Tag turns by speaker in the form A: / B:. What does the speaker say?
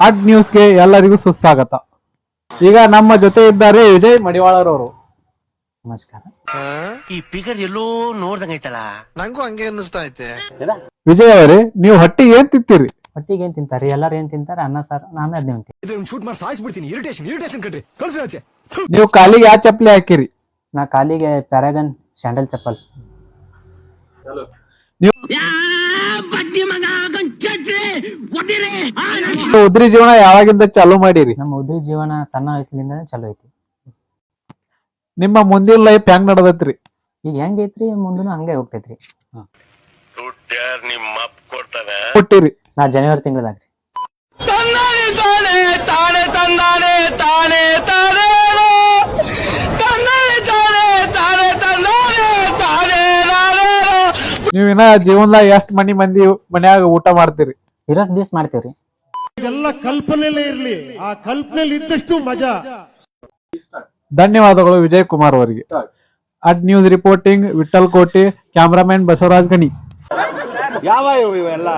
A: ಅಡ್ ನ್ಯೂಸ್ಗೆ ಎಲ್ಲರಿಗೂ ಸುಸ್ವಾಗತ. ಈಗ ನಮ್ಮ ಜೊತೆ ಇದ್ದಾರೆ ವಿಜಯ್ ಮಡಿವಾಳರವರು.
B: ನಮಸ್ಕಾರ.
C: ಈ ಫಿಗರ್ ಎಲ್ಲೋ ನೋಡ್ದಂಗೈತಲ್ಲ,
D: ನಂಗೂ ಹಂಗೆ ಅನ್ನಿಸ್ತಾ ಐತೆ.
A: ವಿಜಯ್ ಅವರೇ, ನೀವು ಹೊಟ್ಟಿಗೆ ಏನ್ ತಿಂತೀರಿ?
B: ಹೊಟ್ಟಿಗೆ ಏನ್ ತಿಂತಾರೆ? ಎಲ್ಲಾರು ಏನ್ ತಿಂತಾರೆ? ಅನ್ನ ಸಾರು. ನಾನು ಅದ್ ತಿಂತೀನಿ.
E: ಶೂಟ್ ಮಾಡಿ ಸಾಯಿಸ್ಬಿಡ್ತೀನಿ. ಇರಿಟೇಷನ್ ಕಣ್ರಿ. ಕಳ್ಸಿ.
A: ನೀವು ಕಾಲಿಗೆ ಯಾವ ಚಪ್ಪಲಿ ಹಾಕಿರಿ?
B: ನಾ ಕಾಲಿಗೆ ಪ್ಯಾರಾಗನ್ ಸ್ಯಾಂಡಲ್ ಚಪ್ಪಲ್.
A: ಉದ್ರಿ ಜೀವನ ಯಾವಾಗಿಂದ ಚಾಲೂ ಮಾಡಿರಿ?
B: ನಮ್ಮ ಉದ್ರಿ ಜೀವನ ಸಣ್ಣ ವಯಸ್ಸಿನಿಂದ ಚಲೋ ಐತಿ.
A: ನಿಮ್ಮ ಮುಂದಿನ ಲೈಫ್ ಹೆಂಗ್ ನಡೆದೈತ್ರಿ?
B: ಈಗ ಹೆಂಗೈತ್ರಿ, ಮುಂದೂ ಹಂಗೆ ಹೋಗ್ತೈತ್ರಿ.
A: ಕೊಟ್ಟಿರಿ?
B: ನಾ ಜನವರಿ ತಿಂಗಳದಾಗ್ರಿ.
A: ನೀವ್ ಇನ್ನ ಜೀವನದಾಗ ಎಷ್ಟ್ ಮಂದಿ ಮನ್ಯಾಗ ಊಟ ಮಾಡ್ತೀರಿ?
B: ಇರೋದ್ ದಿವ್ಸ ಮಾಡ್ತೇವ್ರಿ.
F: ಎಲ್ಲ ಕಲ್ಪನೆಯಲ್ಲೇ ಇರ್ಲಿ, ಆ ಕಲ್ಪನೆಯಲ್ಲಿ ಇದ್ದಷ್ಟು ಮಜಾ.
A: ಧನ್ಯವಾದಗಳು ವಿಜಯ್ ಕುಮಾರ್ ಅವರಿಗೆ. ಅಡ್ ನ್ಯೂಸ್ ರಿಪೋರ್ಟಿಂಗ್ ವಿಠಲ್ ಕೋಟಿ, ಕ್ಯಾಮರಾಮನ್ ಬಸವರಾಜ್ ಗಣಿ.
D: ಯಾವ ಇವೆಲ್ಲ